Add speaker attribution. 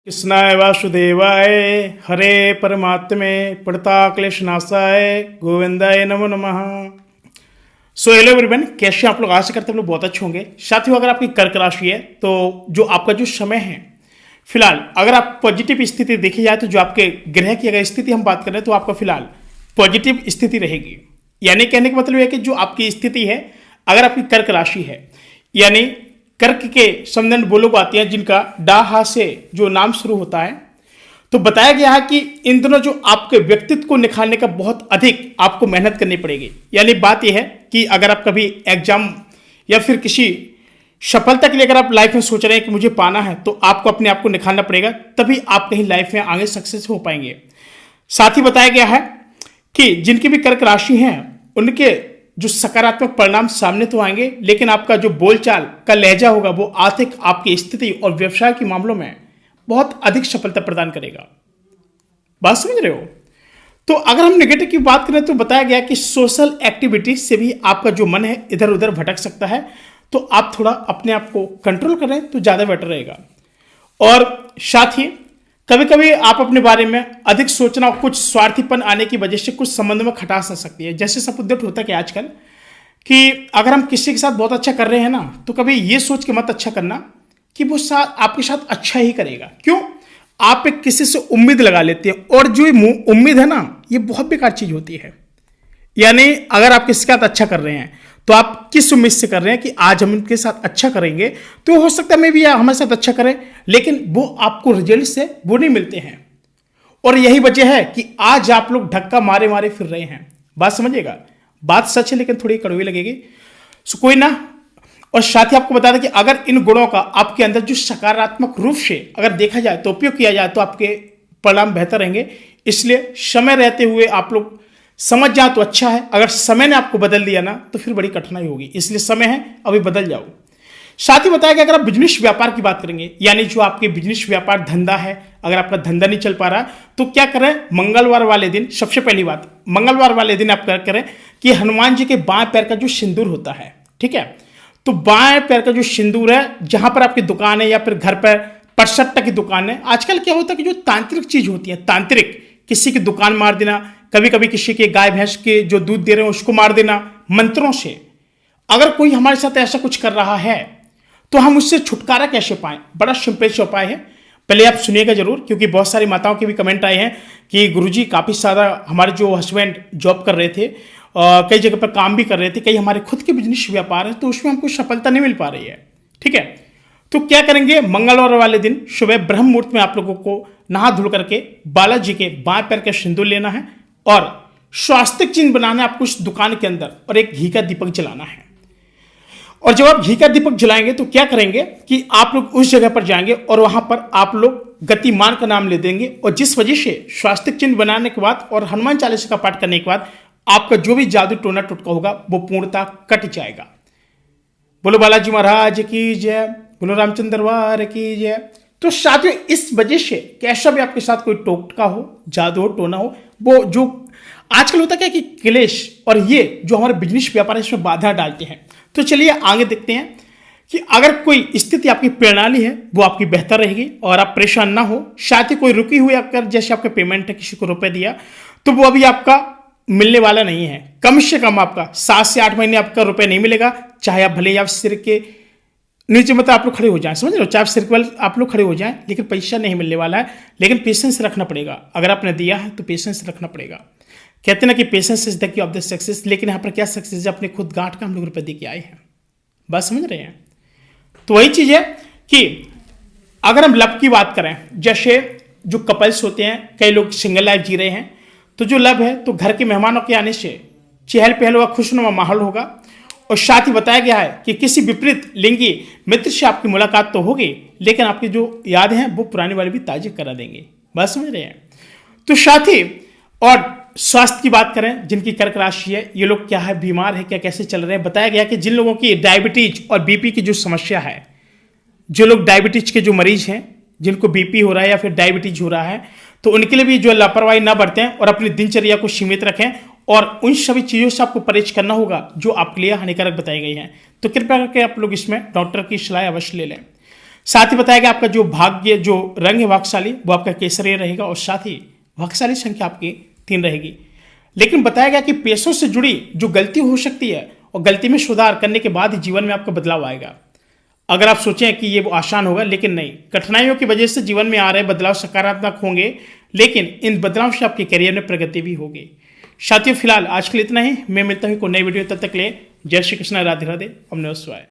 Speaker 1: कृष्णाय वासुदेवाय हरे परमात्मे प्रणताक्लेशनाशाय गोविंदाय नमो नमः। सो हेलो एवरीवन, कैसे आप लोग? आशा करते हैं आप लोग बहुत अच्छे होंगे। साथियों, अगर आपकी कर्क राशि है तो जो आपका जो समय है फिलहाल, अगर आप पॉजिटिव स्थिति देखी जाए तो जो आपके ग्रह की अगर स्थिति हम बात करें तो आपका फिलहाल पॉजिटिव स्थिति रहेगी। यानी कहने का मतलब है कि जो आपकी स्थिति है, अगर आपकी कर्क राशि है, यानी कर्क के संबंध वो लोग आते हैं जिनका डा हा से जो नाम शुरू होता है, तो बताया गया है कि इन दोनों जो आपके व्यक्तित्व को निखारने का बहुत अधिक आपको मेहनत करनी पड़ेगी। यानी बात यह है कि अगर आप कभी एग्जाम या फिर किसी सफलता के लिए अगर आप लाइफ में सोच रहे हैं कि मुझे पाना है, तो आपको अपने आप को निखारना पड़ेगा, तभी आप कहीं लाइफ में आगे सक्सेस हो पाएंगे। साथ ही बताया गया है कि जिनकी भी कर्क राशि है उनके जो सकारात्मक परिणाम सामने तो आएंगे, लेकिन आपका जो बोलचाल का लहजा होगा वो आर्थिक आपकी स्थिति और व्यवसाय के मामलों में बहुत अधिक सफलता प्रदान करेगा। बात समझ रहे हो? तो अगर हम नेगेटिव की बात करें तो बताया गया कि सोशल एक्टिविटी से भी आपका जो मन है इधर उधर भटक सकता है, तो आप थोड़ा अपने आप को कंट्रोल करें तो ज़्यादा बेटर रहेगा। और साथ ही कभी कभी आप अपने बारे में अधिक सोचना और कुछ स्वार्थीपन आने की वजह से कुछ संबंध में खटास आ सकती है। जैसे सब उद्देश्य होता है कि आजकल कि अगर हम किसी के साथ बहुत अच्छा कर रहे हैं ना, तो कभी ये सोच के मत अच्छा करना कि वो आपके साथ अच्छा ही करेगा। क्यों? आप एक किसी से उम्मीद लगा लेते हैं, और जो उम्मीद है ना, ये बहुत बेकार चीज होती है। यानी अगर आप किसी के साथ अच्छा कर रहे हैं तो आप किस उम्मीद से कर रहे हैं कि आज हम इनके साथ अच्छा करेंगे, तो हो सकता है मैं भी हमारे साथ अच्छा करें, लेकिन वो आपको रिजल्ट से वो नहीं मिलते हैं। और यही वजह है कि आज आप लोग धक्का मारे मारे फिर रहे हैं। बात समझिएगा, बात सच है लेकिन थोड़ी कड़वी लगेगी, सो कोई ना। और साथ ही आपको बता दें कि अगर इन गुणों का आपके अंदर जो सकारात्मक रूप से अगर देखा जाए तो उपयोग किया जाए तो आपके परिणाम बेहतर रहेंगे। इसलिए समय रहते हुए आप लोग समझ जाए तो अच्छा है। अगर समय ने आपको बदल दिया ना तो फिर बड़ी कठिनाई होगी, इसलिए समय है अभी बदल जाओ। साथ ही बताया कि अगर आप बिजनेस व्यापार की बात करेंगे, यानी जो आपके बिजनेस व्यापार धंधा है, अगर आपका धंधा नहीं चल पा रहा तो क्या करें, मंगलवार वाले दिन, सबसे पहली बात मंगलवार वाले दिन आप क्या करें कि हनुमान जी के बाएं पैर का जो सिंदूर होता है, ठीक है, तो बाएं पैर का जो सिंदूर है, जहां पर आपकी दुकान है या फिर घर पर परसट्टा की दुकान है, आजकल क्या होता है कि जो तांत्रिक चीज होती है, तांत्रिक किसी की दुकान मार देना, कभी कभी किसी के गाय भैंस के जो दूध दे रहे हैं उसको मार देना मंत्रों से। अगर कोई हमारे साथ ऐसा कुछ कर रहा है तो हम उससे छुटकारा कैसे पाएं? बड़ा सिंपल से उपाय है, पहले आप सुनिएगा जरूर, क्योंकि बहुत सारी माताओं के भी कमेंट आए हैं कि गुरुजी काफ़ी सारा हमारे जो हस्बैंड जॉब कर रहे थे, कई जगह पर काम भी कर रहे थे, कई हमारे खुद के बिजनेस व्यापार है, तो उसमें हमको सफलता नहीं मिल पा रही है। ठीक है, तो क्या करेंगे, मंगलवार वाले दिन सुबह ब्रह्म मुहूर्त में आप लोगों को नहा धुल करके बालाजी के बाएं पैर का सिंदूर लेना है और स्वास्तिक चिन्ह बनाना है आपको उस दुकान के अंदर, और एक घी का दीपक जलाना है। और जब आप घी का दीपक जलाएंगे तो क्या करेंगे कि आप लोग उस जगह पर जाएंगे और वहां पर आप लोग गतिमान का नाम ले देंगे, और जिस वजह से स्वास्तिक चिन्ह बनाने के बाद और हनुमान चालीसा का पाठ करने के बाद आपका जो भी जादू टोना टुटका होगा वो पूर्णतः कट जाएगा। बोलो बालाजी महाराज की जय, बोलो रामचंद्र वार की जय। तो साथियों, इस वजह से कैसा भी आपके साथ कोई टोटका हो, जादू हो, टोना हो, वो जो आजकल होता है कि क्लेश और ये जो हमारे बिजनेस व्यापार है इसमें बाधा डालते हैं। तो चलिए आगे देखते हैं कि अगर कोई स्थिति आपकी प्रणाली है वो आपकी बेहतर रहेगी और आप परेशान ना हो। साथ ही कोई रुकी हुई अगर जैसे आपका पेमेंट है, किसी को रुपए दिया तो वो अभी आपका मिलने वाला नहीं है। कम से कम आपका 7 से 8 महीने आपका रुपए नहीं मिलेगा, चाहे आप भले आप सिर के नीचे मतलब आप लोग खड़े हो जाएं, समझ रहे हो, चाहे सिर के बल आप लोग खड़े हो जाएं, लेकिन पैसा नहीं मिलने वाला है। लेकिन पेशेंस रखना पड़ेगा, अगर आपने दिया है तो पेशेंस रखना पड़ेगा। कहते हैं ना कि patience is the key of the success, लेकिन यहाँ पर क्या सक्सेस है, अपने खुद गांठ का हम लोग रुपए दे के आए हैं। बात समझ रहे हैं? तो वही चीज है कि अगर हम लव की बात करें, जैसे जो कपल्स होते हैं, कई लोग सिंगल लाइफ जी रहे हैं, तो जो लव है तो घर के मेहमानों के आने से चहल पहल होगा, खुशनुमा माहौल होगा। और साथ ही बताया गया है कि किसी विपरीत लिंगी मित्र से आपकी मुलाकात तो होगी, लेकिन आपकी जो यादें हैं वो पुरानी वाली भी ताज़ा करा देंगे। बात समझ रहे हैं? तो साथ ही और स्वास्थ्य की बात करें, जिनकी कर्क राशि है, ये लोग क्या है, बीमार है क्या, कैसे चल रहे हैं, बताया गया कि जिन लोगों की डायबिटीज और बीपी की जो समस्या है, जो लोग डायबिटीज के जो मरीज हैं, जिनको बीपी हो रहा है या फिर डायबिटीज हो रहा है, तो उनके लिए भी जो लापरवाही ना बरतें और अपनी दिनचर्या को सीमित रखें, और उन सभी चीज़ों से आपको परहेज करना होगा जो आपके लिए हानिकारक बताई गई हैं। तो कृपया करके आप लोग इसमें डॉक्टर की सलाह अवश्य ले लें। साथ ही बताया गया आपका जो भाग्य जो रंग है भाग्यशाली वो आपका केसरी रहेगा और साथ ही भाग्यशाली संख्या आपकी 3 रहेगी। लेकिन बताया गया कि पैसों से जुड़ी जो गलती हो सकती है और गलती में सुधार करने के बाद ही जीवन में आपका बदलाव आएगा। अगर आप सोचें कि ये आसान होगा, लेकिन नहीं, कठिनाइयों की वजह से जीवन में आ रहे बदलाव सकारात्मक होंगे, लेकिन इन बदलाव से आपके करियर में प्रगति भी होगी। साथियों फिलहाल आज के लिए इतना ही। मैं मिलता हूँ कोई नई वीडियो, तब तक के लिए जय श्री कृष्ण, राधे राधे, ओम नमः शिवाय।